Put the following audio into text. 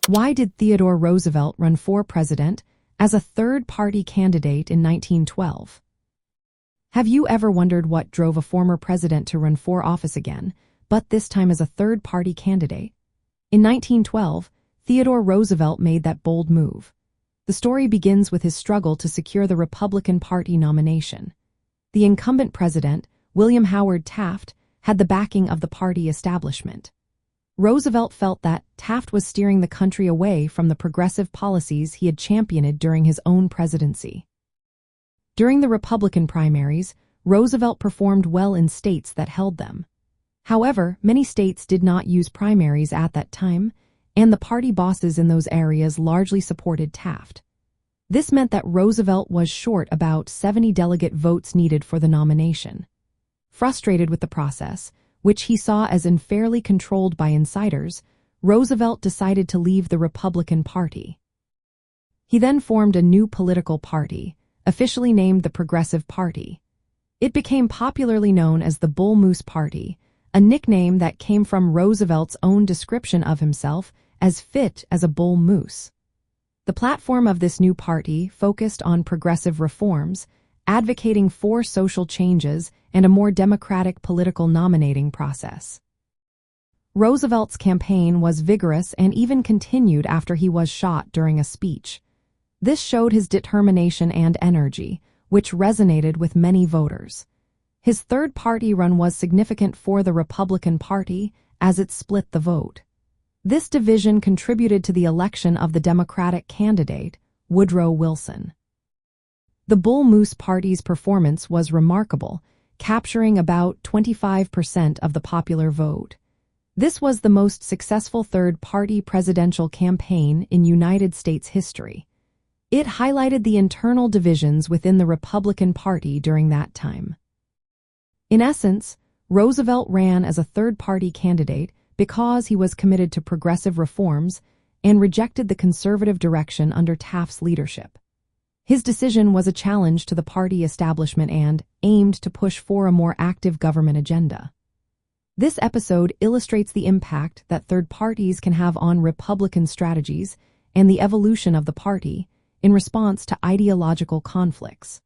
Why did Theodore Roosevelt run for president as a third-party candidate in 1912? Have you ever wondered what drove a former president to run for office again, but this time as a third-party candidate? In 1912, Theodore Roosevelt made that bold move. The story begins with his struggle to secure the Republican Party nomination. The incumbent president, William Howard Taft, had the backing of the party establishment. Roosevelt felt that Taft was steering the country away from the progressive policies he had championed during his own presidency. During the Republican primaries, Roosevelt performed well in states that held them. However, many states did not use primaries at that time, and the party bosses in those areas largely supported Taft. This meant that Roosevelt was short about 70 delegate votes needed for the nomination. Frustrated with the process, which he saw as unfairly controlled by insiders, Roosevelt decided to leave the Republican Party. He then formed a new political party, officially named the Progressive Party. It became popularly known as the Bull Moose Party, a nickname that came from Roosevelt's own description of himself as fit as a bull moose. The platform of this new party focused on progressive reforms, advocating for social changes and a more democratic political nominating process. Roosevelt's campaign was vigorous and even continued after he was shot during a speech. This showed his determination and energy, which resonated with many voters. His third-party run was significant for the Republican Party as it split the vote. This division contributed to the election of the Democratic candidate, Woodrow Wilson. The Bull Moose Party's performance was remarkable, capturing about 25% of the popular vote. This was the most successful third-party presidential campaign in United States history. It highlighted the internal divisions within the Republican Party during that time. In essence, Roosevelt ran as a third-party candidate because he was committed to progressive reforms and rejected the conservative direction under Taft's leadership. His decision was a challenge to the party establishment and aimed to push for a more active government agenda. This episode illustrates the impact that third parties can have on Republican strategies and the evolution of the party in response to ideological conflicts.